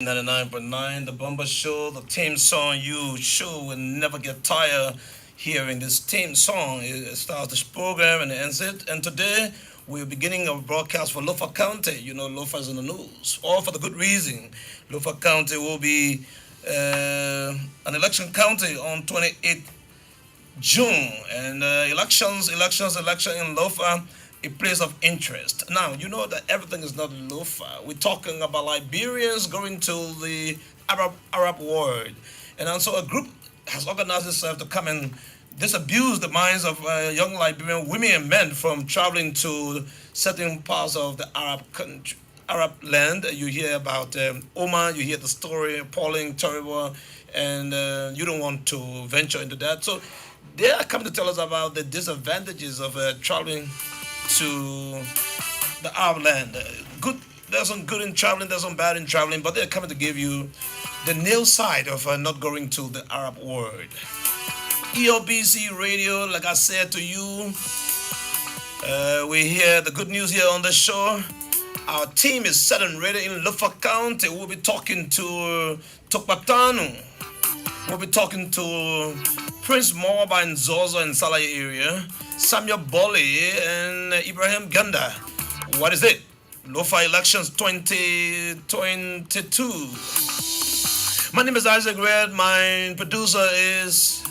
99.9, the Bomber Show, the theme song you sure will never get tired hearing this theme song. It starts this program and ends it. And today we're beginning our broadcast for Lofa County. You know, Lofa is in the news, all for the good reason. Lofa County will be an election county on 28th June, and election in Lofa, a place of interest. Now, you know that everything is not Lofa. We're talking about Liberians going to the Arab world, and also a group has organized itself to come and disabuse the minds of young Liberian women and men from traveling to certain parts of the Arab country. Arab land. You hear about Oman, you hear the story, appalling, terrible, and you don't want to venture into that. So they are coming to tell us about the disadvantages of traveling to the Arab land. Good, there's some good in traveling, there's some bad in traveling, but they're coming to give you the nil side of not going to the Arab world. ELBC Radio, like I said to you, we hear the good news here on the show. Our team is set and ready in Lufa County. We'll be talking to Tokpatanu. We'll be talking to Prince Morba in Zozo and Salaya area, Samuel Boli and Ibrahim Ganda. What is it? Lufa elections 2022. My name is Isaac Red. My producer is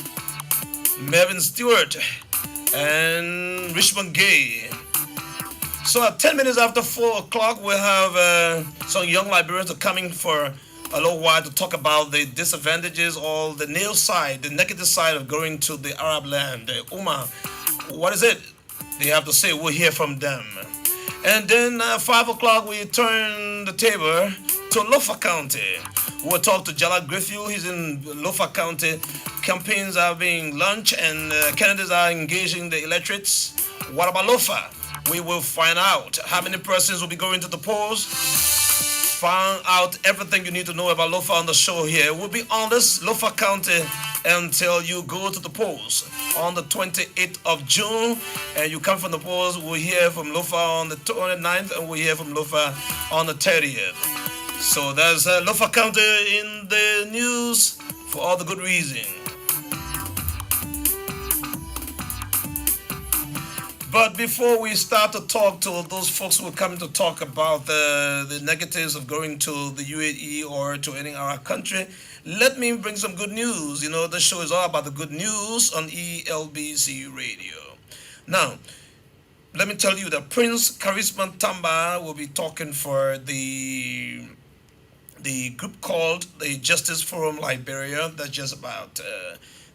Mervyn Stewart and Richmond Gay. So at 10 minutes after 4 o'clock, we'll have some young Liberians are coming for a little while to talk about the disadvantages or the nail side, the negative side of going to the Arab land, the Ummah. What is it? They have to say. We'll hear from them. And then 5 o'clock, we turn the table to Lofa County. We'll talk to Jala Griffith. He's in Lofa County. Campaigns are being launched and candidates are engaging the electorates. What about Lofa? We will find out how many persons will be going to the polls. Find out everything you need to know about Lofa on the show here. We'll be on this Lofa County until you go to the polls on the 28th of June. And you come from the polls, we'll hear from Lofa on the 29th and we'll hear from Lofa on the 30th. So there's Lofa County in the news for all the good reason. But before we start to talk to those folks who are coming to talk about the negatives of going to the UAE or to any Arab country, let me bring some good news. You know, the show is all about the good news on ELBC Radio. Now, let me tell you that Prince Charisma Tamba will be talking for the group called the Justice Forum Liberia. That's just about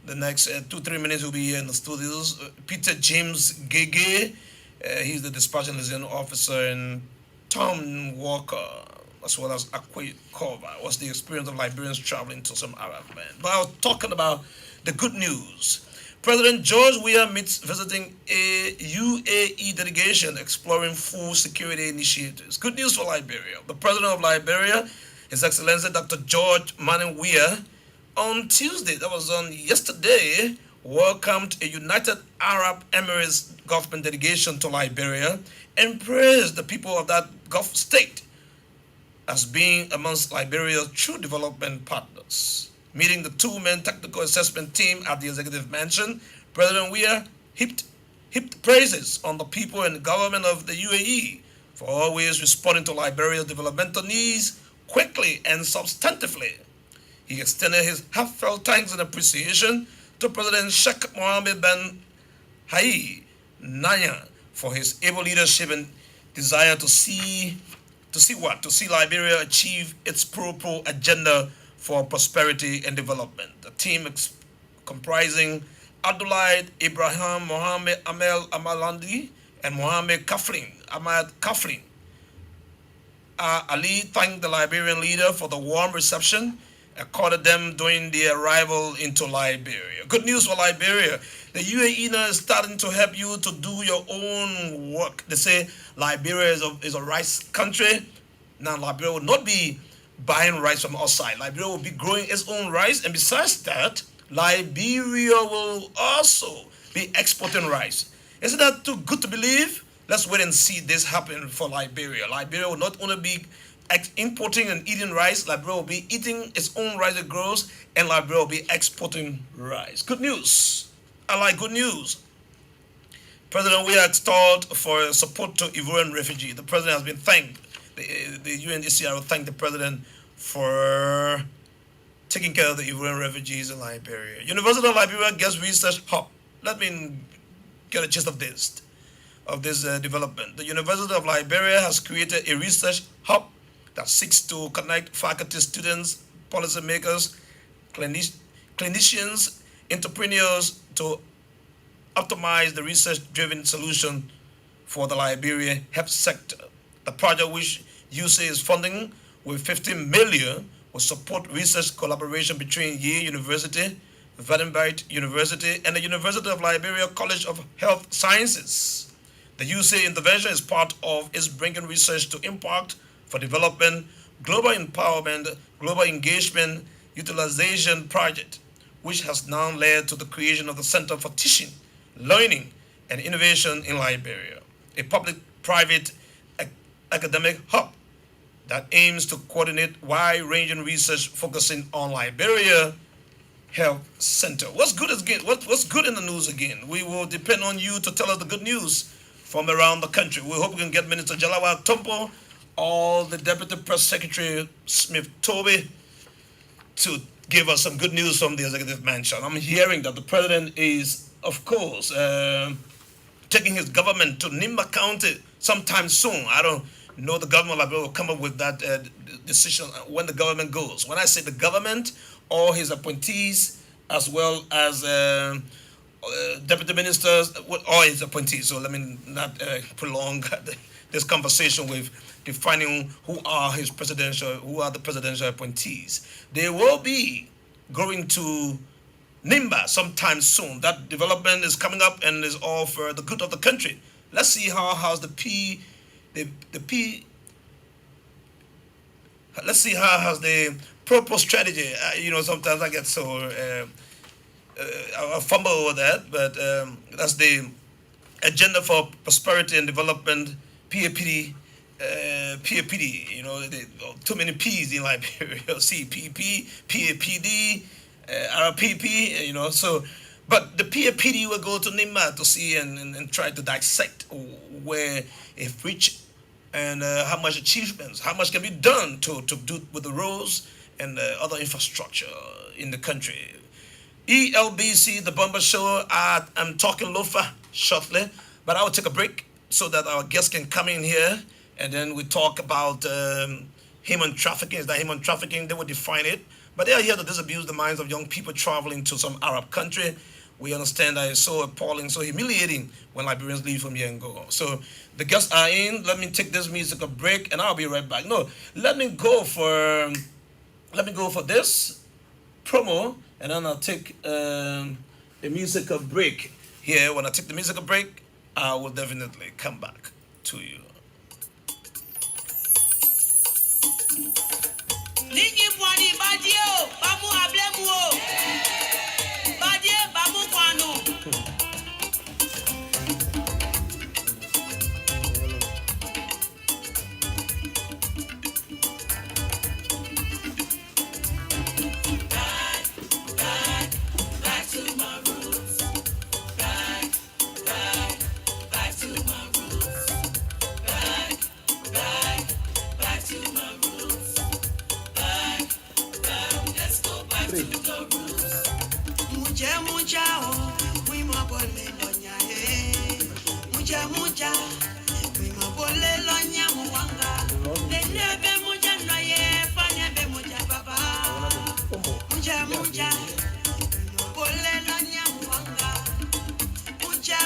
the next 2-3 minutes will be here in the studios. Peter James Gege, he's the dispatching liaison officer, and Tom Walker, as well as Akwe Kova. What's the experience of Liberians traveling to some Arab land? But I was talking about the good news. President George Weah meets visiting a UAE delegation exploring food security initiatives. Good news for Liberia. The president of Liberia, His Excellency Dr. George Manning Weah, on Tuesday, that was on yesterday, welcomed a United Arab Emirates government delegation to Liberia and praised the people of that Gulf state as being amongst Liberia's true development partners. Meeting the two-man technical assessment team at the executive mansion, President Weah heaped praises on the people and the government of the UAE for always responding to Liberia's developmental needs quickly and substantively. He extended his heartfelt thanks and appreciation to President Sheikh Mohammed bin Naya for his able leadership and desire to see Liberia achieve its pro agenda for prosperity and development. The team comprising Abdullah Ibrahim Mohammed Amel Amalandi and Mohammed Ahmad Kafrin. Ali thanked the Liberian leader for the warm reception accorded them during their arrival into Liberia. Good news for Liberia. The UAE now is starting to help you to do your own work. They say Liberia is a rice country. Now Liberia will not be buying rice from outside. Liberia will be growing its own rice. And besides that, Liberia will also be exporting rice. Isn't that too good to believe? Let's wait and see this happen for Liberia. Liberia will not only be importing and eating rice. Liberia will be eating its own rice it grows, and Liberia will be exporting rice. Good news. I like good news. President, we are installed for support to Ivorian refugee. The president has been thanked. The UNHCR will thank the president for taking care of the Ivorian refugees in Liberia. University of Liberia gets research hub. Let me get a gist of this development. The University of Liberia has created a research hub that seeks to connect faculty, students, policymakers, clinicians, entrepreneurs to optimize the research-driven solution for the Liberia health sector. The project, which USA is funding with 15 million, will support research collaboration between Yale University, Vandenberg University, and the University of Liberia College of Health Sciences. The USA intervention is part of its bringing research to impact for development, global empowerment, global engagement, utilization project, which has now led to the creation of the Center for Teaching, Learning, and Innovation in Liberia, a public-private academic hub that aims to coordinate wide-ranging research focusing on Liberia Health Center. What's good in the news again? We will depend on you to tell us the good news from around the country. We hope we can get Minister Jalawa Tumpo or the Deputy Press Secretary Smith Toby to give us some good news from the executive mansion. I'm hearing that the president is, of course, taking his government to Nimba County sometime soon. I don't know the government will come up with that decision when the government goes. When I say the government, all his appointees, as well as deputy ministers, all his appointees. So let me not prolong this conversation with defining who are the presidential appointees. They will be going to Nimba sometime soon. That development is coming up and is all for the good of the country. Let's see how's let's see how has the purpose strategy. Sometimes I get so I fumble over that, but that's the agenda for prosperity and development. PAPD. Too many P's in Liberia. CPP, PAPD, RPP. So. But the PAPD will go to Nimba to see and try to dissect where it reached and how much achievements, how much can be done to do with the roads and other infrastructure in the country. ELBC, the Bomber Show, I'm talking Lofa shortly, but I will take a break so that our guests can come in here and then we talk about human trafficking. Is that human trafficking? They will define it. But they are here to disabuse the minds of young people traveling to some Arab country. We understand that it's so appalling, so humiliating when Liberians leave from here and go. So the guests are in. Let me take this musical break, and I'll be right back. No, let me go for this promo, and then I'll take the musical break here. When I take the musical break, I will definitely come back to you. Niki pwani badio, bamu ablemu o. Badie bamu kwanu. Back to my roots. Back to my roots. Back to my roots. Let's go back to the roots. Mucha oh, we ma bole lonya eh. Mucha, we ma bole lonya muwanga. Lebe mucha noye, fanya be mucha papa. Mucha, bole lonya muwanga. Mucha.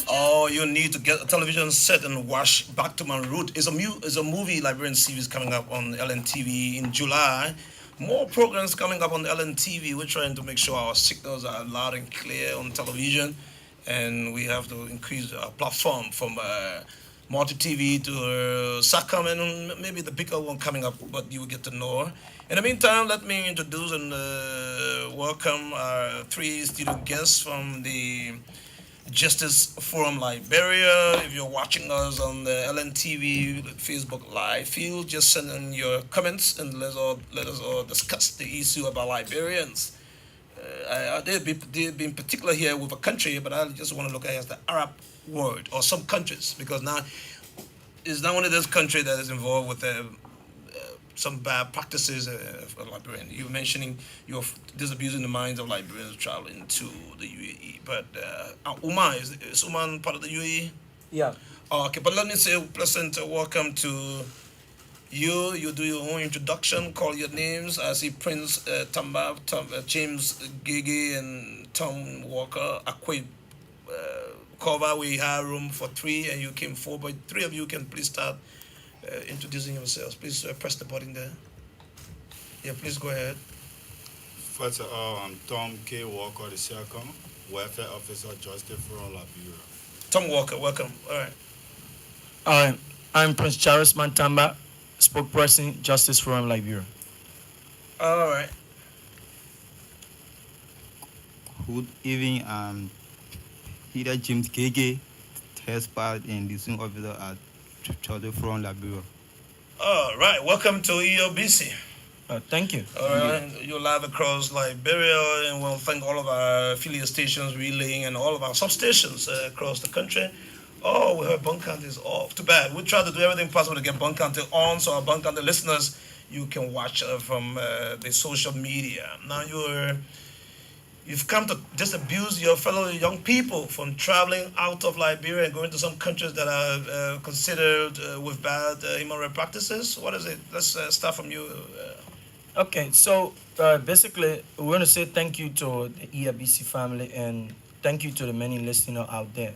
Oh, you need to get a television set and watch Back to My Root. It's a movie Liberian series coming up on LNTV in July. More programs coming up on LNTV. We're trying to make sure our signals are loud and clear on television, and we have to increase our platform from multi-TV to SACOM, and maybe the bigger one coming up, but you will get to know. In the meantime, let me introduce and welcome our three student guests from the Justice Forum Liberia. If you're watching us on the LNTV Facebook Live, feel just send in your comments and let us all discuss the issue about Liberians. I did be in particular here with a country, but I just want to look at it as the Arab world or some countries because now it's not one of those countries that is involved with some bad practices for Liberian. You were mentioning you're disabusing the minds of Liberians traveling to the UAE, but Oman is Oman part of the UAE? Yeah. Oh, okay, but let me say pleasant welcome to you. You do your own introduction, call your names. I see Prince James Gigi, and Tom Walker. Akwe cover. We have room for three, and you came four, but three of you can please start introducing yourselves. Please press the button there. Yeah, please go ahead. First of all, I'm Tom K. Walker II, Welfare Officer, Justice Forum of Liberia. Tom Walker, welcome. All right. I'm Prince Charles Mantamba, spokesperson, Justice Forum Liberia. All right. Good evening. Peter James Gege, test part and listening officer at Justice Forum Liberia. All right. Welcome to EOBC. Thank you. All right. You're live across Liberia, and we'll thank all of our affiliate stations relaying and all of our substations across the country. Oh, we heard Bun County is off. Too bad. We try to do everything possible to get Bun County on, so our Bun County listeners, you can watch from the social media. Now you've come to disabuse your fellow young people from traveling out of Liberia and going to some countries that are considered with bad human rights practices. What is it? Let's start from you. Okay, so basically, we want to say thank you to the EABC family and thank you to the many listeners out there.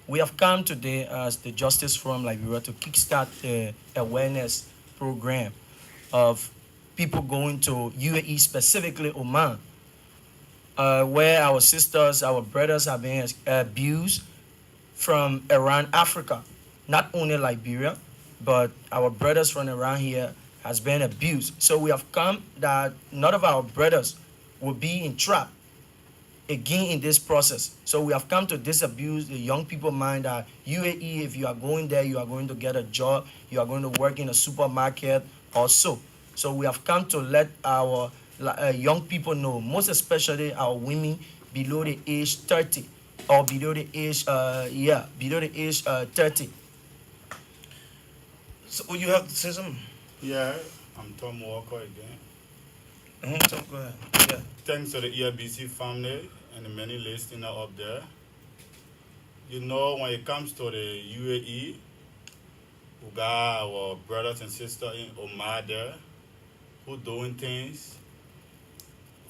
We have come today as the Justice Forum Liberia to kickstart the awareness program of people going to UAE, specifically Oman, where our sisters, our brothers are being abused from around Africa, not only Liberia, but our brothers from around here has been abused. So we have come that none of our brothers will be in trap again in this process. So we have come to disabuse the young people mind that UAE, if you are going there, you are going to get a job, you are going to work in a supermarket or so. So we have come to let our young people know, most especially our women below the age 30 or below the age, below the age 30. So you have to say something. Yeah, I'm Tom Walker again. Tom, go ahead. Yeah. Thanks to the ERBC family and the many listeners up there. You know, when it comes to the UAE, we got our brothers and sisters in Oman there who doing things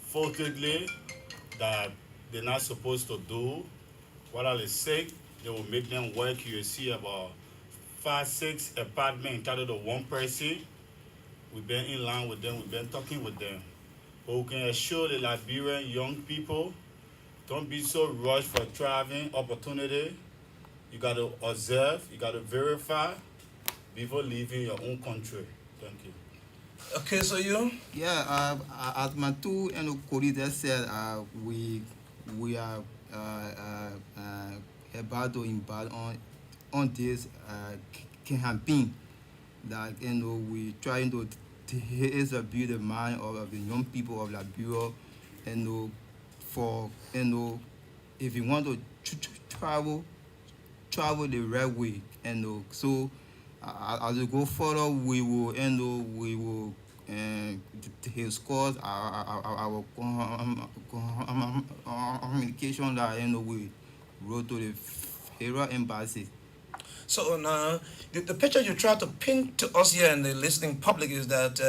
fortunately that they're not supposed to do. What are they say? They will make them work. You see about 5-6 apartments entitled to one person. We've been in line with them, we've been talking with them. But we can assure the Liberian young people, don't be so rushed for traveling opportunity. You got to observe, you got to verify before leaving your own country. Thank you. Okay, so you? Yeah, as my two colleagues said, we are about to embark on this campaign that we trying to build the mind of the young people of Liberia, for if you want to travel the right way, so as we go further, we will discuss our communication that we wrote to the federal embassy. So now, the picture you try to paint to us here in the listening public is that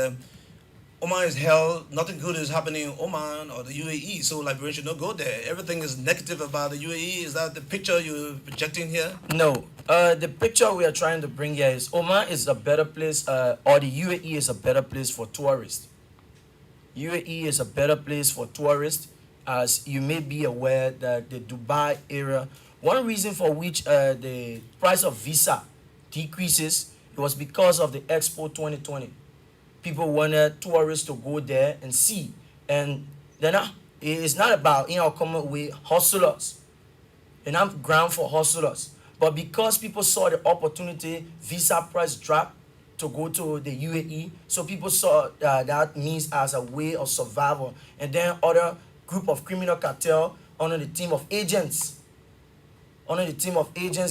Oman is hell, nothing good is happening in Oman or the UAE, so Liberians should not go there. Everything is negative about the UAE. Is that the picture you're projecting here? No, the picture we are trying to bring here is Oman is a better place, or the UAE is a better place for tourists. UAE is a better place for tourists, as you may be aware that the Dubai area, one reason for which the price of visa decreases, it was because of the Expo 2020. People wanted tourists to go there and see, and then it's not about, in our common way, hustlers. enough ground for hustlers. But because people saw the opportunity, visa price dropped to go to the UAE. So people saw that means as a way of survival. And then other group of criminal cartel under the team of agents,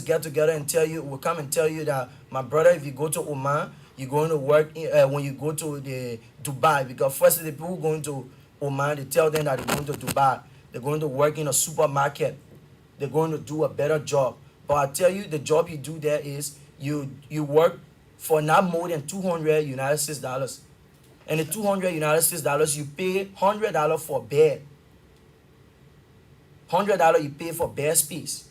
get together and will come and tell you that, my brother, if you go to Oman, you're going to work when you go to the Dubai. Because first the people going to Oman, they tell them that they're going to Dubai. They're going to work in a supermarket. They're going to do a better job. But I tell you, the job you do there is you work for not more than $200 US. And the $200 US, you pay $100 for bed. $100 you pay for bed space.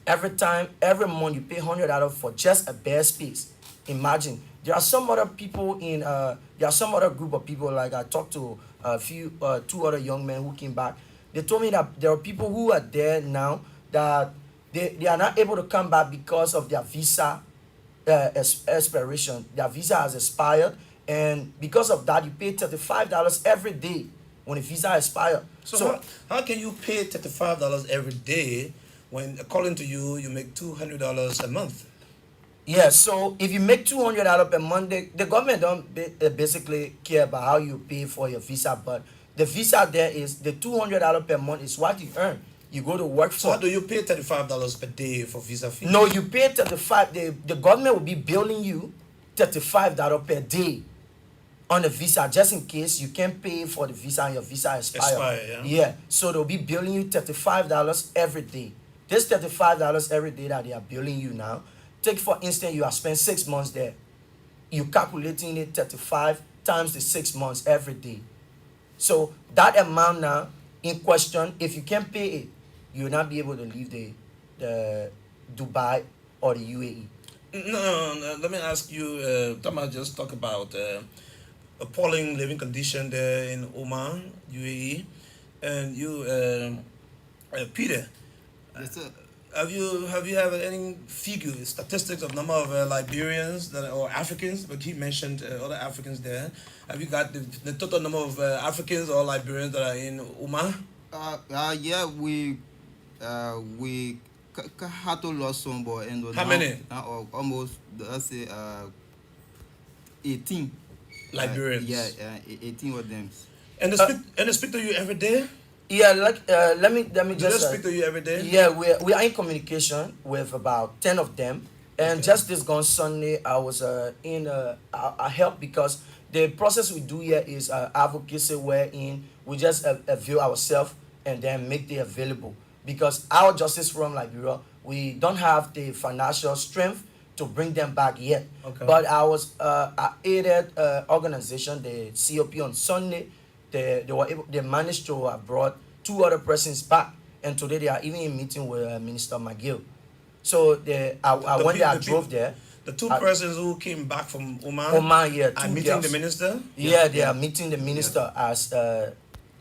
Every month you pay $100 for just a bed space. Imagine. There are some other people there are some other group of people, like I talked to two other young men who came back. They told me that there are people who are there now that they are not able to come back because of their visa expiration. Their visa has expired, and because of that, you pay $35 every day when the visa expires. So how can you pay $35 every day when, according to you, you make $200 a month? Yeah, so if you make $200 per month, the government don't basically care about how you pay for your visa, but the visa there is the $200 per month is what you earn. You go to work for. So how do you pay $35 per day for visa fee? No, you pay 35. The government will be billing you $35 per day on the visa, just in case you can't pay for the visa and your visa expire. Yeah. So they'll be billing you $35 every day. This $35 every day that they are billing you now, take for instance, you have spent 6 months there. You're calculating it 35 times the 6 months every day. So that amount now in question, if you can't pay it, you will not be able to leave the Dubai or the UAE. No. Let me ask you, Tama just talk about appalling living condition there in Oman, UAE, and you, Peter. Yes, sir. Have you had any figures, statistics of number of Liberians or Africans? But he mentioned other Africans there. Have you got the total number of Africans or Liberians that are in Oman? Yeah, we had to lose some, but How many? Almost, let's say, 18 Liberians. 18 of them. And they speak to you every day? Yeah, let me Do just they speak to you every day? yeah, we are in communication with about 10 of them. And just this gone Sunday, I was in I help, because the process we do here is advocacy, wherein we just avail ourselves and then make it available. Because our Justice Forum Liberia, we don't have the financial strength to bring them back yet. Okay. But I aided organization, the COP, on Sunday. They managed to have brought 2 other persons back, and today they are even in meeting with Minister McGill. So I drove there. The 2 persons who came back from Oman, yeah, are 2 meeting girls. the minister? Yeah, they are meeting the minister as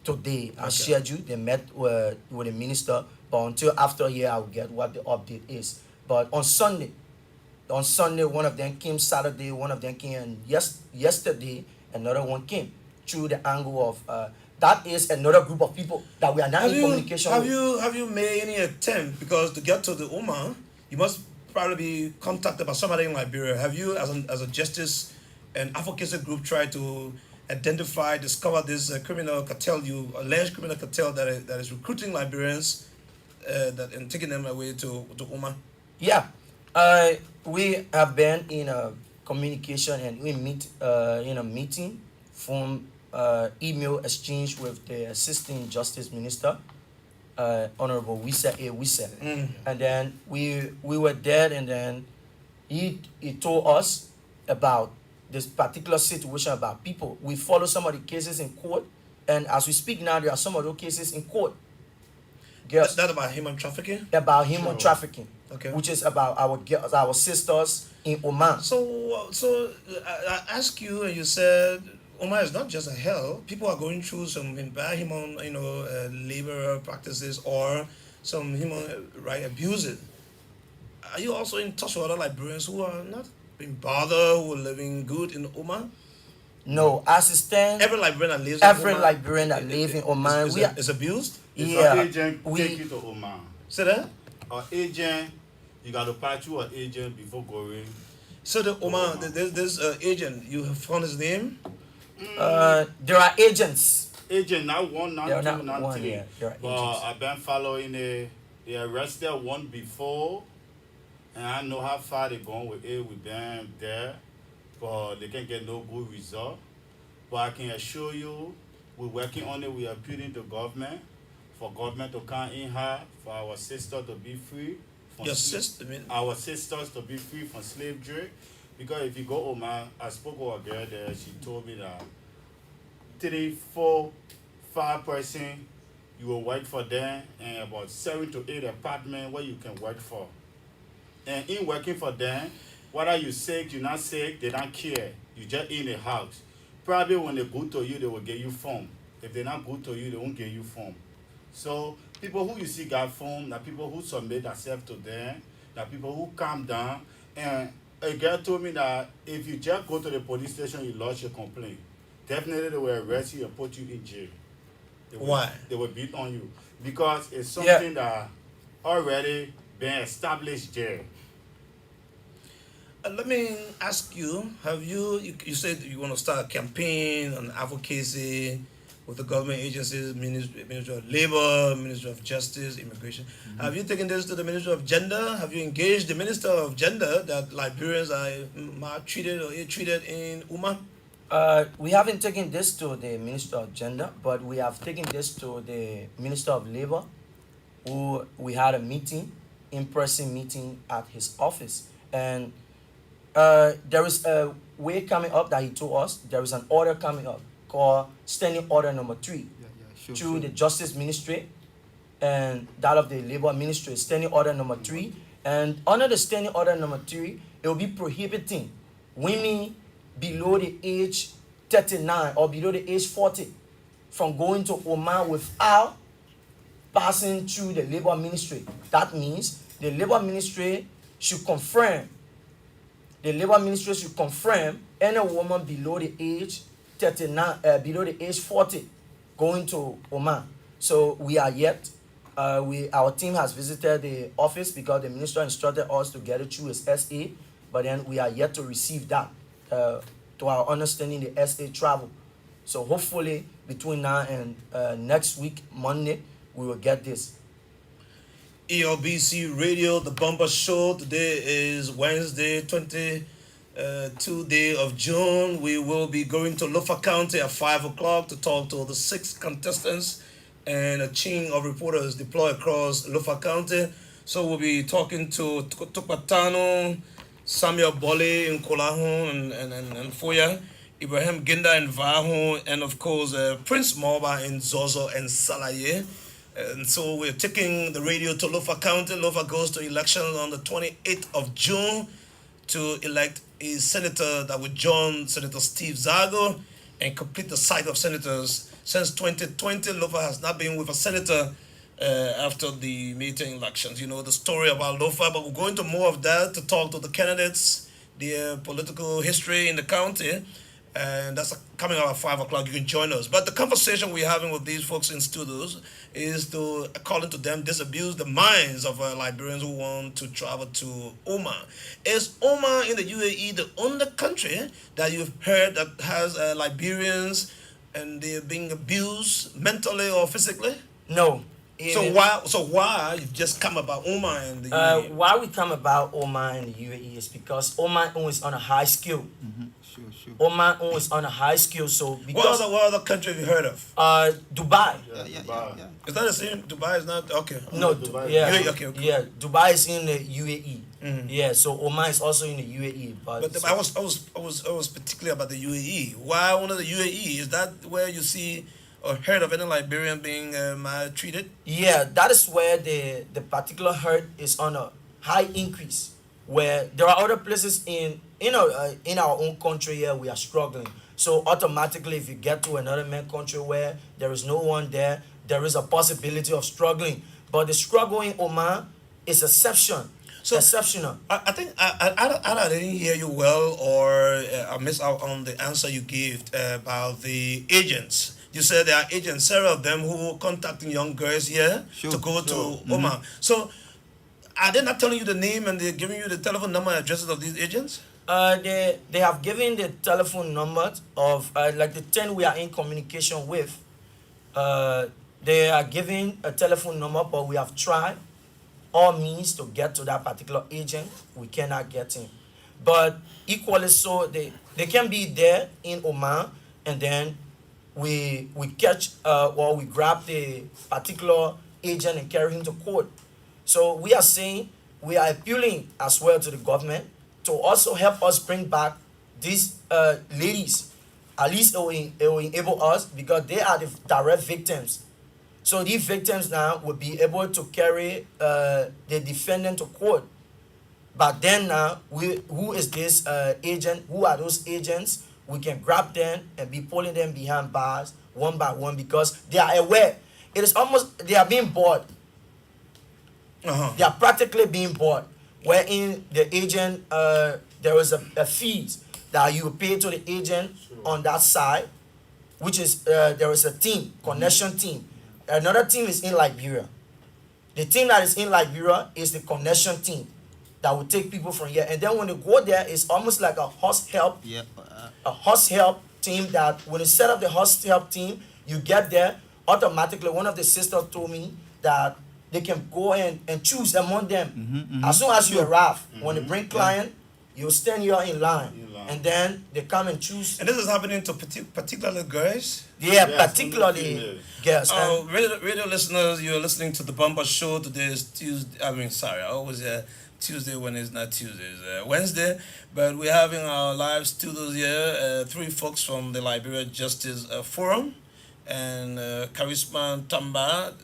today, as scheduled. They met with the minister, but until after here, I'll get what the update is. But on Sunday, one of them came. Saturday, one of them came, and yesterday, another one came. Through the angle of that is another group of people that we are not in communication with. Have you made any attempt, because to get to the Oman, you must probably be contacted by somebody in Liberia. Have you, as a justice and advocacy group, tried to discover this alleged criminal cartel that is recruiting Liberians and taking them away to Oman? Yeah, we have been in a communication, and we meet in a meeting from email exchange with the Assistant Justice Minister, Honorable Wisa A. Wisa. And then we were there, and then he told us about this particular situation, about people. We follow some of the cases in court, and as we speak now, there are some of those cases in court. Girls, that about human trafficking? About human trafficking. Okay. Which is about our sisters in Oman. So I asked you, and you said Oman is not just a hell. People are going through some bad human, labor practices or some human right abuses. Are you also in touch with other Liberians who are not being bothered, who are living good in Oman? No, as it stands, every Liberian that lives in Oman, Liberian that lives in Oman is abused. Yeah, Agent take you to Oman. So that. An agent, you got to pass through an agent before going So the to Oman, Oman. this agent, you have found his name. There are agents. Agent, not one, There not are two, not not one. three. Yeah, there are But agents. I've been following it. They arrested one before, and I know how far they gone with it with them there, but they can get no good result. But I can assure you, we're working on it. We are appealing to government for government to come in here for our sisters to be free from Your sister, I mean, our sisters to be free from slavery. Because if you go Oman, I spoke with a girl there. She told me that 3, 4, 5% you will work for them, and about 7 to 8 apartments where you can work for. And in working for them, whether you sick, you're not sick, they don't care. You just in the house. Probably when they're good to you, they will give you phone. If they're not good to you, they won't give you phone. So people who you see got phone, the people who submit themselves to them, the people who calm down. And a girl told me that if you just go to the police station, you lodge your complaint, definitely they will arrest you and put you in jail. Why? They will beat on you because it's Yeah. something that already been established there. Let me ask you: have you said you want to start a campaign on advocacy with the government agencies, Ministry of Labor, Ministry of Justice, Immigration? Have you taken this to the Ministry of Gender? Have you engaged the Minister of Gender that Liberians are maltreated or ill-treated in Uma? We haven't taken this to the Minister of Gender, but we have taken this to the Minister of Labor, who we had a meeting, in-person meeting at his office. And there is a way coming up that he told us. There is an order coming up called Standing Order Number 3 Yeah, sure. through the Justice Ministry and that of the Labor Ministry, Standing Order Number 3. And under the Standing Order Number 3, it will be prohibiting women below the age 39 or below the age 40 from going to Oman without passing through the Labor Ministry. That means the Labor Ministry should confirm any woman below the age 39, below the age 40 going to Oman. So we are yet, our team has visited the office because the minister instructed us to get it through his SA, but then we are yet to receive that. To our understanding, the SA travel. So hopefully between now and next week, Monday, we will get this. ELBC Radio, the Bumper Show. Today is Wednesday, 22 day of June. We will be going to Lofa County at 5 o'clock to talk to the 6 contestants and a chain of reporters deployed across Lofa County. So we'll be talking to Tukpatano, Samuel Bole in Kolahun and Foya, Ibrahim Ginda in Vahu, and of course Prince Moba in Zozo and Salaye. And so we're taking the radio to Lofa County. Lofa goes to election on the 28th of June to elect a senator that would join Senator Steve Zago and complete the cycle of senators. Since 2020, Lofa has not been with a senator after the midterm elections. You know the story about Lofa, but we're going to more of that to talk to the candidates, their political history in the county. And that's coming up at 5 o'clock. You can join us. But the conversation we're having with these folks in studios is to, according to them, disabuse the minds of Liberians who want to travel to Oman. Is Oman in the UAE the only country that you've heard that has Liberians and they're being abused mentally or physically? No. So why you've just come about Oman in the UAE? Why we come about Oman in the UAE is because Oman is on a high scale. Sure. Oman is on a high scale, so because What other country have you heard of? Dubai. Yeah. Is that the same? Dubai is not okay. No, Dubai. yeah, UAE, okay. yeah. Dubai is in the UAE. Yeah, so Oman is also in the UAE. But But I was particularly about the UAE. Why only the UAE? Is that where you see or heard of any Liberian being maltreated? yeah, that is where the particular hurt is on a high increase. Where there are other places in our own country here we are struggling. So automatically, if you get to another country where there is no one there, there is a possibility of struggling. But the struggle in Oman is exceptional. I think I didn't hear you well, or I missed out on the answer you gave about the agents. You said there are agents, several of them, who are contacting young girls here Sure, to go sure. to Oman. So, are they not telling you the name and they're giving you the telephone number and addresses of these agents? They have given the telephone numbers of like the 10 we are in communication with. They are giving a telephone number, but we have tried all means to get to that particular agent. We cannot get him. But equally so, they can be there in Oman, and then we catch or we grab the particular agent and carry him to court. So we are saying, we are appealing as well to the government to also help us bring back these ladies. At least it will enable us, because they are the direct victims. So these victims now will be able to carry the defendant to court. But then now, who is this agent? Who are those agents? We can grab them and be pulling them behind bars one by one, because they are aware. It is almost, they are being bought. They are practically being bought. Wherein the agent, there is a fees that you pay to the agent on that side, which is there is a team, connection team. Another team is in Liberia. The team that is in Liberia is the connection team that will take people from here. And then when they go there, it's almost like a host help, Yeah. a host help team, that when you set up the host help team, you get there, automatically one of the sisters told me that they can go and choose among them. As soon as you arrive, when they bring client, you stand here in line. And then they come and choose. And this is happening to particularly girls? Yeah, Yes, particularly girls. And Radio listeners, you're listening to the Bumper Show. Today is Tuesday. I always Tuesday when it's not Tuesday, it's Wednesday. But we're having our live studios here. Three folks from the Liberia Justice Forum, and Charisma Tamba,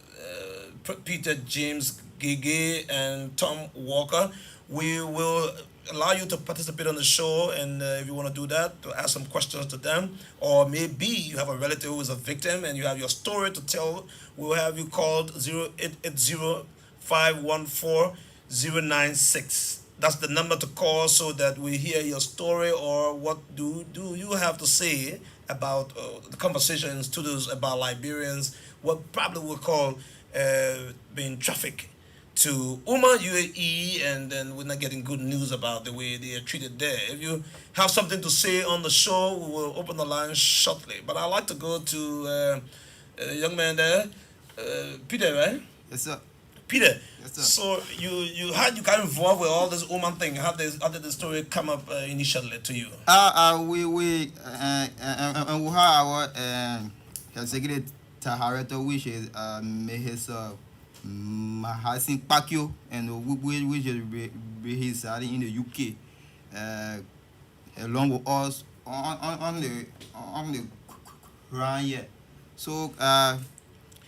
Peter James Gege, and Tom Walker. We will allow you to participate on the show, and if you want to do that, to ask some questions to them, or maybe you have a relative who is a victim and you have your story to tell, we'll have you called 0880-514-096. That's the number to call, so that we hear your story, or what do you have to say about the conversation in studios about Liberians, what probably we'll call being trafficked to Uma, UAE, and then we're not getting good news about the way they are treated there. If you have something to say on the show, we will open the line shortly. But I'd like to go to a young man there, Peter, right? Yes, sir. Peter. Yes, sir. So you got involved with all this Oman thing. How did the story come up initially to you? We have our executive director, which is his Mahasin Pakio, and which is residing in the UK, along with us on the ground here. So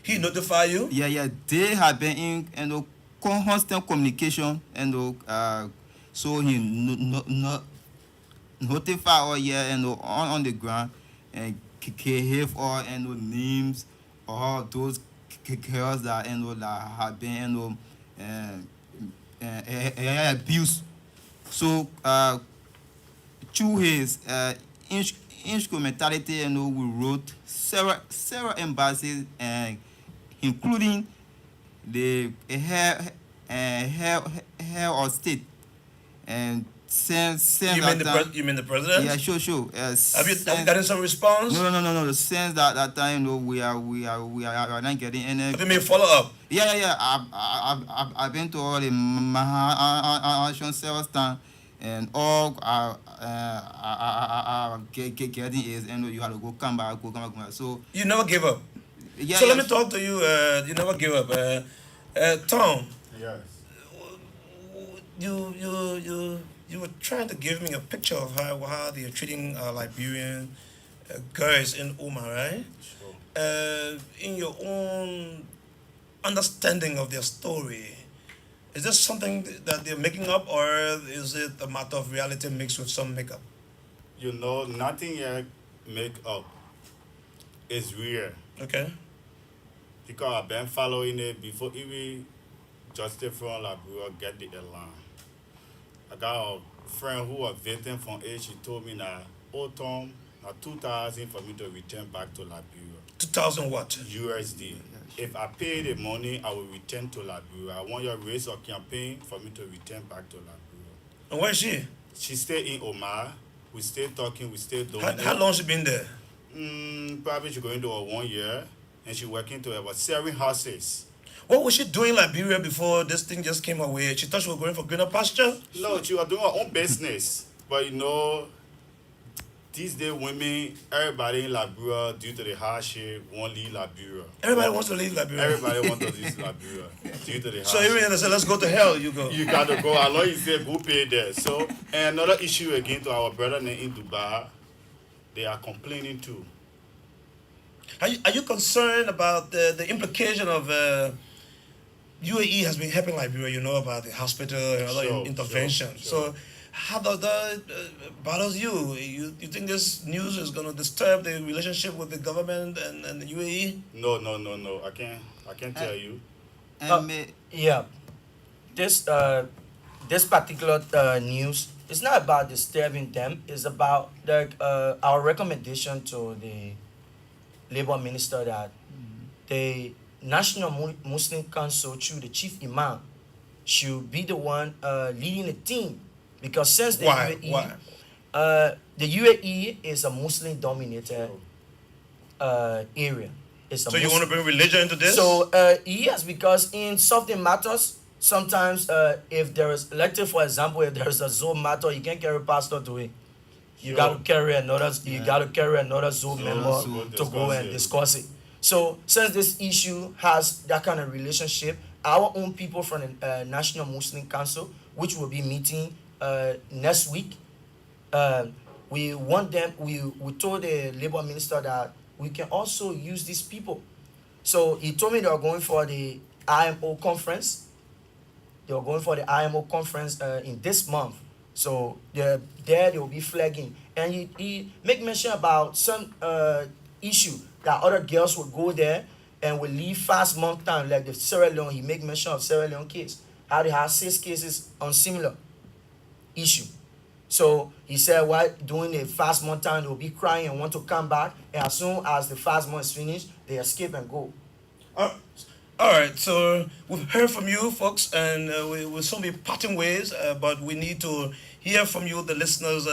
He notified you? yeah, they have been in constant communication, and so he notify us here and on the ground, and have all and names all those girls that that have been abused. So through his instrumentality, we wrote several embassies, and including the head of state, and since You that mean time, you mean the president? yeah, sure. Have you gotten some response? No. Since that time, we are not getting any. Have you made follow up? Yeah. I've been to all the Mahan several times, and all getting is, you have to go come back. So You never give up. yeah. So let me talk to you. You never give up. Tom, Yes. you were trying to give me a picture of how they are treating Liberian girls in Oman, right? Sure. In your own understanding of their story, is this something that they're making up, or is it a matter of reality mixed with some makeup? Nothing yet make up. It's real. Okay. Because I've been following it before even Justice Forum of Liberia get the alarm. I got a friend who was victim from it. She told me that, oh Tom, Now 2,000 for me to return back to Liberia. 2,000 what? USD. If I pay the money, I will return to Liberia. I want your raise of campaign for me to return back to Liberia. And where is she? She stay in Omar. We stay talking. We stay doing How long she been there? Probably she going to a 1 year, and she working to about 7 houses. What was she doing in Liberia before this thing just came her way? She thought she was going for greener pasture? No, she was doing her own business. But you know, these days women, everybody in Liberia, due to the hardship, won't leave Liberia. Everybody wants to leave Liberia. Everybody wants to leave Liberia due to the So hardship. everyone said, let's go to hell, you go. You gotta go. I know you say go pay there. So, and another issue again to our brethren in Dubai, they are complaining too. Are you concerned about the implication of UAE has been helping Liberia, you know, about the hospital and other Sure, intervention. sure. So how does that bothers you? You think this news is going to disturb the relationship with the government and the UAE? No. I can't tell you. And may, Yeah, this this particular news is not about disturbing them. It's about our recommendation to the labor minister that the National Muslim Council through the chief imam should be the one leading the team, because since the Why? UAE, Why? The UAE is a Muslim dominated area. It's a So you want to bring religion into this? So yes, because in something matters, sometimes if there is, let's say for example, if there is a Zoom matter, you can't carry pastor to it. You Sure. got to carry another. You Yeah. got to carry another Zoom So member we'll to go discuss and it. discuss it. So since this issue has that kind of relationship, our own people from the National Muslim Council, which will be meeting next week, we want them. We told the labor minister that we can also use these people. So he told me they are going for the IMO conference. They are going for the IMO conference in this month. So they will be flagging. And he make mention about some issue that other girls would go there and will leave fast month time, like the Sierra Leone. He make mention of Sierra Leone case, how they have 6 cases on similar issue. So he said while doing the fast month time, they'll be crying and want to come back. And as soon as the fast month is finished, they escape and go. All right, so we've heard from you folks, and we will soon be parting ways, but we need to hear from you, the listeners.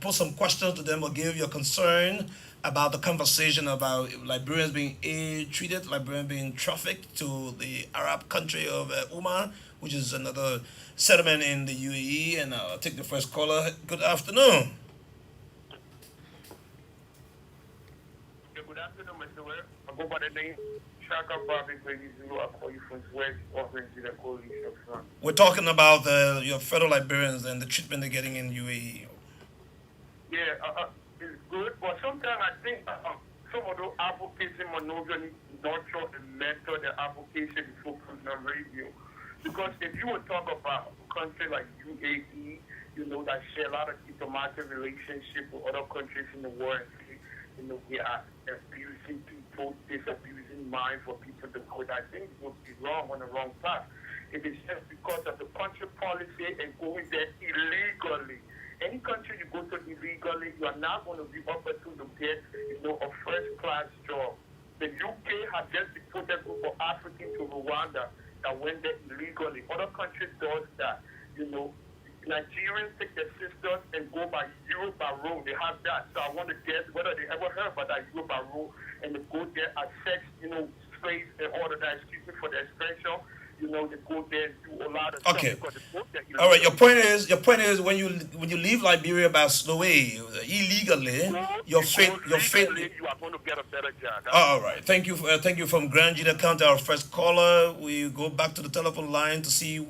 Put some questions to them or give your concern about the conversation about Liberians being treated, Liberians being trafficked to the Arab country of Oman, which is another settlement in the UAE. And I'll take the first caller. Good afternoon. Good afternoon, Mr. Ware. I go by the name Shaka Bobby Baby Zulu. I call you from West Orange in the coalition front. We're talking about your fellow Liberians and the treatment they're getting in UAE. Yeah, it's good, but sometimes I think some of those advocates in Monrovia need to nurture and mentor the advocation before putting on radio. Because if you would talk about a country like UAE, you know, that share a lot of diplomatic relationship with other countries in the world, you know, we are abusing people, disabusing mind for people to go. I think it would be wrong on the wrong path. If it's just because of the country policy and going there illegally. Any country you go to illegally, you are not going to be offered to get, you know, a first-class job. The UK has just deported a group of Africans to Rwanda that went there illegally. Other countries does that. You know, Nigerians take their sisters and go by Europe by road. They have that. So I want to guess whether they ever heard about that Europe by road and they go there as sex, you know, slaves and all of that. Excuse me for the expression. You know, they go there and do a lot of Okay. stuff because they go there All right. illegally. Your point is when you leave Liberia by slow way illegally, your fate. Legally, you are going to get a better job. That's All right. Thank you from Grand Gina County, our first caller. We go back to the telephone line to see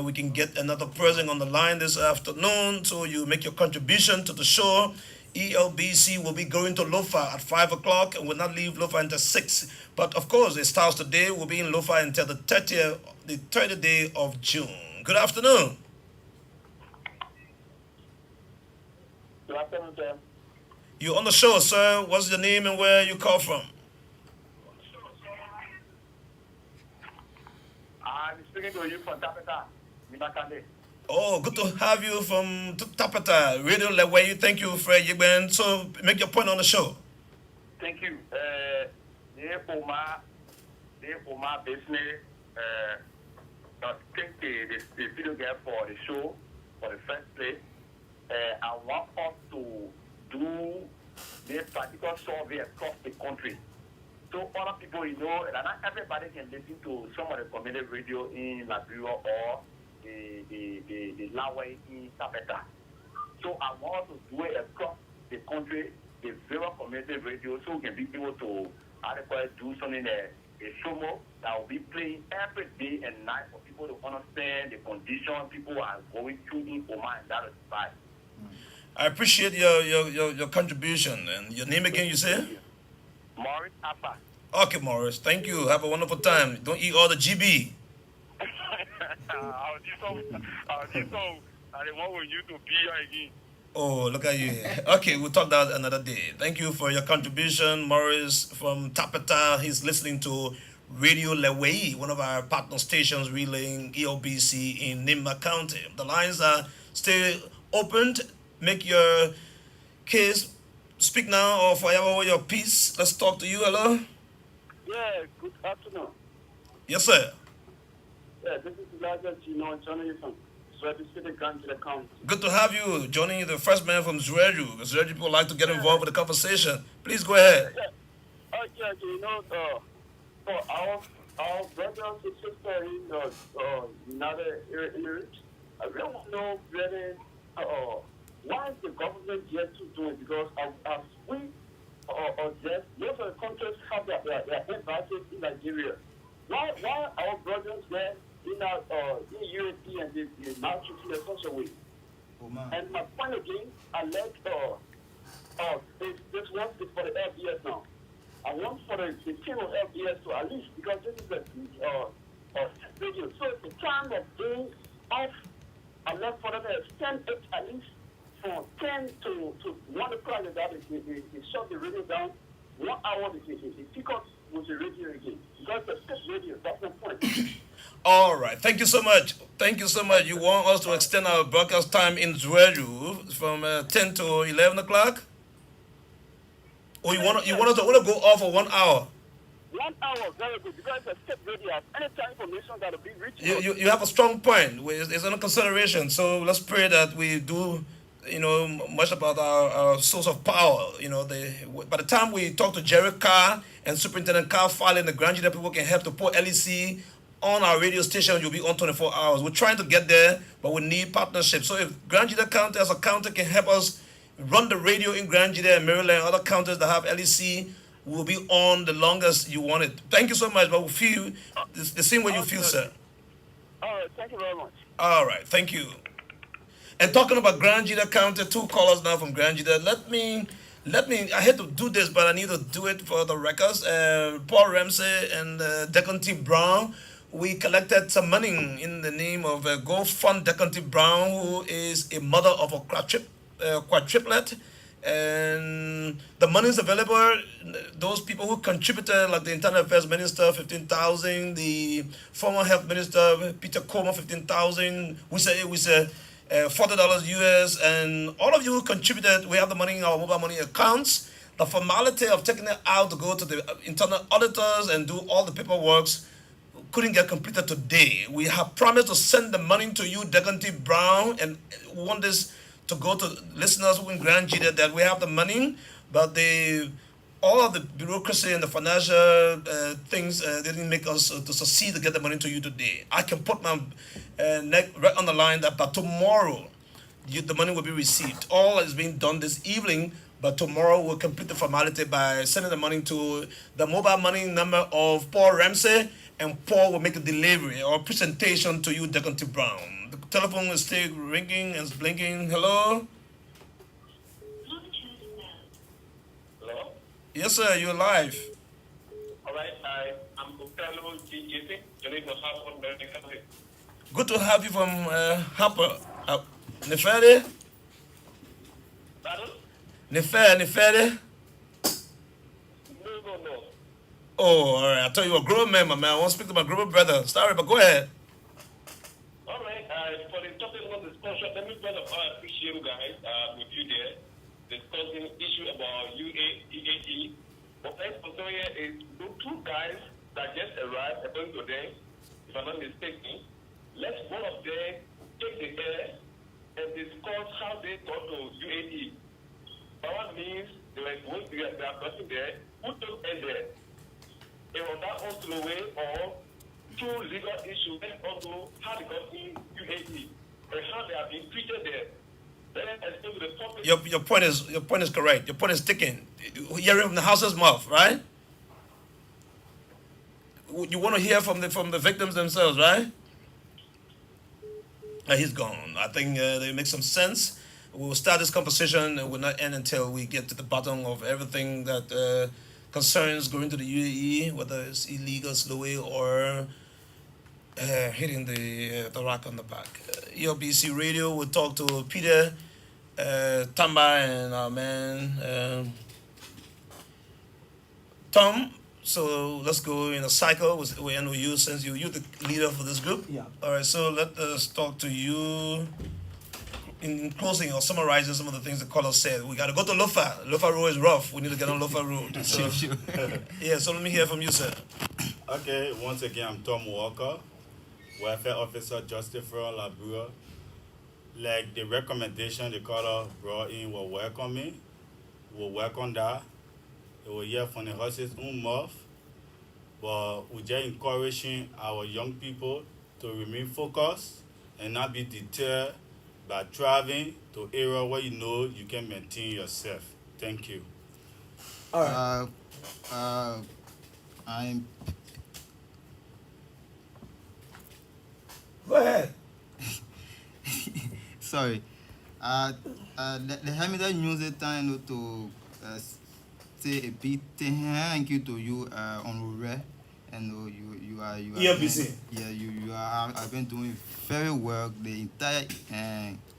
we can get another person on the line this afternoon. So you make your contribution to the show. ELBC will be going to Lofa at 5 o'clock and will not leave Lofa until 6. But of course, it starts today. We'll be in Lofa until the 30th day of June. Good afternoon. Good afternoon, sir. You're on the show, sir. What's your name and where you call from? I'm speaking to you from Tapeta, Minakande. Oh, good to have you from Tapata Radio Leway. Thank you, Fred Yigben. So make your point on the show. Thank you. For my business, I think the video game for the show, for the first place, I want us to do the practical survey across the country. So other people, and not everybody can listen to some of the community radio in Liberia or the Laway in Tapeta. So I want to do it across the country, the various community radio, so we can be able to adequately do something a show that will be playing every day and night for people to understand the condition people are going through in Oman and that is bad. I appreciate your contribution. And your name again, you say? Morris Appa. Okay, Morris. Thank you. Have a wonderful time. Don't eat all the GB. I'll do so. I want you to be here again. Oh, look at you. Okay, we'll talk that another day. Thank you for your contribution, Morris from Tapeta. He's listening to Radio Lewei, one of our partner stations relaying EOBC in Nimba County. The lines are still opened. Make your case. Speak now or forever hold your peace. Let's talk to you. Hello? Yeah, good afternoon. Yes, sir. Yeah, this is Elijah Gino joining from Swedish City County. Good to have you joining the first man from Zwerju. Zwerju people like to get involved with the conversation. Please go ahead. Yeah, for our brothers and sisters in the United Emirates, I really want to know really why is the government yet to do it? Because as we just most of the countries have their embassies in Nigeria. Why our brothers there in UAE and the maltreat in such a way? And my point again, I like this one is for the LBS now. I want for the team of LBS to at least, because this is a video. So it's the time of being off, I left for them to extend it at least from 10 to 1 o'clock that they shut the radio down. 1 hour they pick up with the radio again. Because the fifth radio, that's my point. All right. Thank you so much. Thank you so much. You want us to extend our broadcast time in Zwerju from 10 to 11 o'clock? Or you want us to go off for 1 hour? 1 hour, very good. Because it's a state radio. Anytime information that will be reached. You have a strong point. It's under consideration. So let's pray that we do, much about our source of power. By the time we talk to Jerry Carr and Superintendent Carr filing the Grand Jury, people can help to put LEC on our radio station. You'll be on 24 hours. We're trying to get there, but we need partnership. So if Grand Jury County as a county can help us run the radio in Grand Jury and Maryland and other counties that have LEC, will be on the longest you want it. Thank you so much, but we feel the same way you feel, sir. All right, thank you very much. All right, thank you. And talking about Grand Jury County, 2 callers now from Grand Jury. Let me, I hate to do this, but I need to do it for the records. Paul Ramsey and Declan T. Brown, we collected some money in the name of Go Fund Declan T. Brown, who is a mother of a quadruplet. And the money is available. Those people who contributed, like the Internal Affairs Minister, 15,000, the former Health Minister Peter Comer, 15,000. We say $40 US, and all of you who contributed, we have the money in our mobile money accounts. The formality of taking it out to go to the internal auditors and do all the paperwork couldn't get completed today. We have promised to send the money to you, Declan T. Brown, and we want this to go to listeners who in Grand Jury that we have the money, but all of the bureaucracy and the financial things didn't make us to succeed to get the money to you today. I can put my neck right on the line that by tomorrow, the money will be received. All is being done this evening, but tomorrow we'll complete the formality by sending the money to the mobile money number of Paul Ramsey, and Paul will make a delivery or presentation to you, Declan T. Brown. The telephone is still ringing and blinking. Hello? Hello? Yes, sir, you're live. All right, I'm Bukalo GGC. You need to have one very country. Good to have you from Harper. Nefere? Pardon? Nefere? No. Oh, all right. I thought you were a grown man, my man. I want to speak to my grown brother. Sorry, but go ahead. All right, for the topic of the let me first of all appreciate you guys with you there discussing issue about UAE. What I'm also here is those two guys that just arrived, according to them, if I'm not mistaken, let one of them take the air and discuss how they got to UAE. That means they were going to get their person there, who took them there. It was that also way or two legal issues and also how they got in UAE and how they have been treated there. Then explain to the public. Your point is correct. Your point is sticking. Hearing from the house's mouth, right? You want to hear from the victims themselves, right? He's gone. I think they make some sense. We'll start this conversation. It will not end until we get to the bottom of everything that concerns going to the UAE, whether it's illegal, slow way, or hitting the rock on the back. ELBC Radio will talk to Peter, Tamba, and our man Tom. So let's go in a cycle. We end with you since you're the leader for this group. Yeah. All right. So let us talk to you in closing or summarizing some of the things the caller said. We got to go to Lofa. Lofa Road is rough. We need to get on Lofa Road. So, yeah. So let me hear from you, sir. Okay, once again, I'm Tom Walker, Welfare Officer, Justice Forum of Liberia. Like the recommendation the caller brought in were welcoming. We'll work on that. It will hear from the horse's own mouth. But we're just encouraging our young people to remain focused and not be deterred by traveling to area where you know you can maintain yourself. Thank you. All right. I'm Go ahead. sorry. The Hamida use the time to say a big thank you to you on Ure, and you are ELBC. Yeah, you are. I've been doing very well. The entire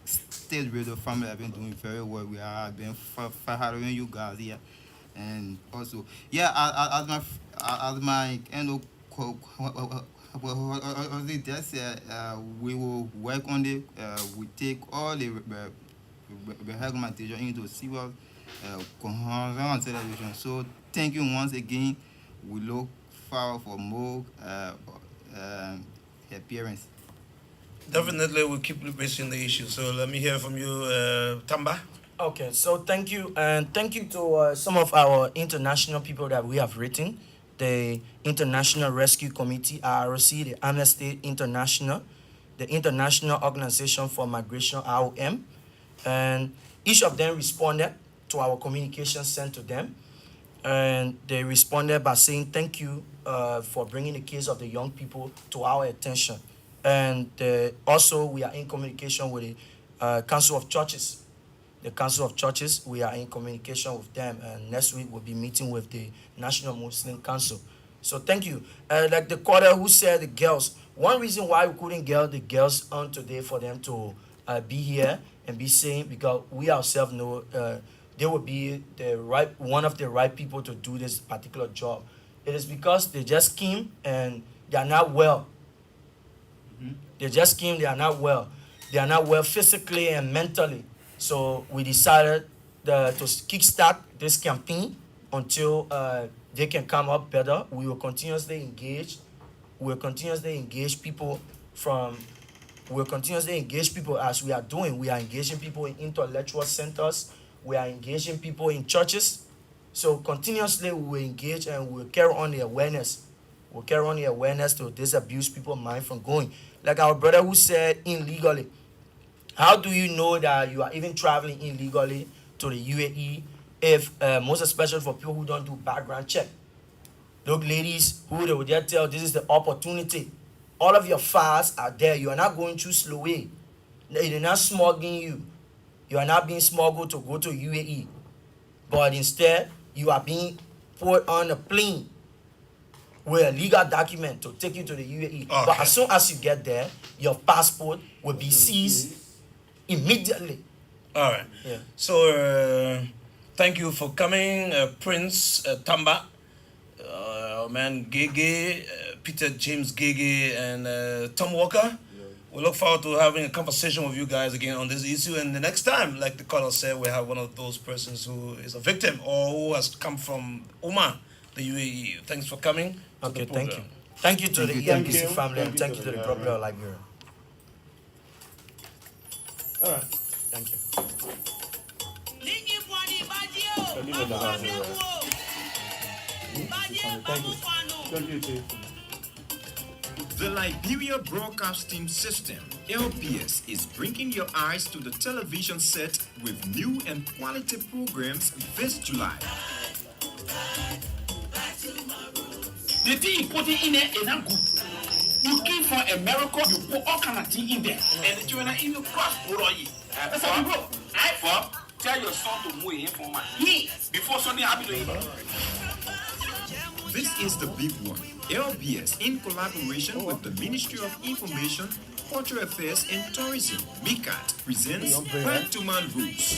state radio family have been doing very well. We have been following you guys here, and also as my just we will work on it. We take all the recommendation into serious television. So thank you once again. We look forward for more appearance. Definitely, we'll keep raising the issue. So let me hear from you, Tamba. Okay, so thank you, and thank you to some of our international people that we have written, the International Rescue Committee, IRC, the Amnesty International, the International Organization for Migration, IOM, and each of them responded to our communication sent to them, and they responded by saying thank you for bringing the case of the young people to our attention. And also, we are in communication with the Council of Churches. The Council of Churches, we are in communication with them. And next week, we'll be meeting with the National Muslim Council. So thank you. Like the quarter who said the girls, one reason why we couldn't get the girls on today for them to be here and be saying, because we ourselves know they will be one of the right people to do this particular job. It is because they just came and they are not well. They just came, they are not well. They are not well physically and mentally. So we decided to kickstart this campaign until they can come up better. We will continuously engage. We'll continuously engage people as we are doing. We are engaging people in intellectual centers. We are engaging people in churches. So continuously we will engage and we'll carry on the awareness. We'll carry on the awareness to disabuse people's mind from going. Like our brother who said illegally. How do you know that you are even traveling illegally to the UAE if, most especially for people who don't do background check? Those ladies who they will just tell this is the opportunity. All of your files are there. You are not going through slow way. They're not smuggling you. You are not being smuggled to go to UAE. But instead, you are being put on a plane with a legal document to take you to the UAE. Okay. But as soon as you get there, your passport will be seized immediately. All right. Yeah. So thank you for coming, Prince Tamba, man Gege, Peter James Gege, and Tom Walker. We look forward to having a conversation with you guys again on this issue. And the next time, like the caller said, we have one of those persons who is a victim or who has come from Oman, the UAE. Thanks for coming. To Okay, the thank you. program. Thank you to the Thank EMBC you. family and thank you to the Yeah. Republic of Liberia. All right. Thank you. Ninyi pwani badio, Thank you for the babu house, wabebuo. Badia babu fanu. Thank you, Chief. The Liberia Broadcasting System, LBS, is bringing your eyes to the television set with new and quality programs this July. The thing you put it in there is not good. You came from America, you put all kind of thing in there, and the children in your class put all it. That's how you go. Tell your son to move in for my before Sunday happy to him. This is the big one. LBS, in collaboration with the Ministry of Information, Cultural Affairs and Tourism, MICAT, presents Man to Man Roots.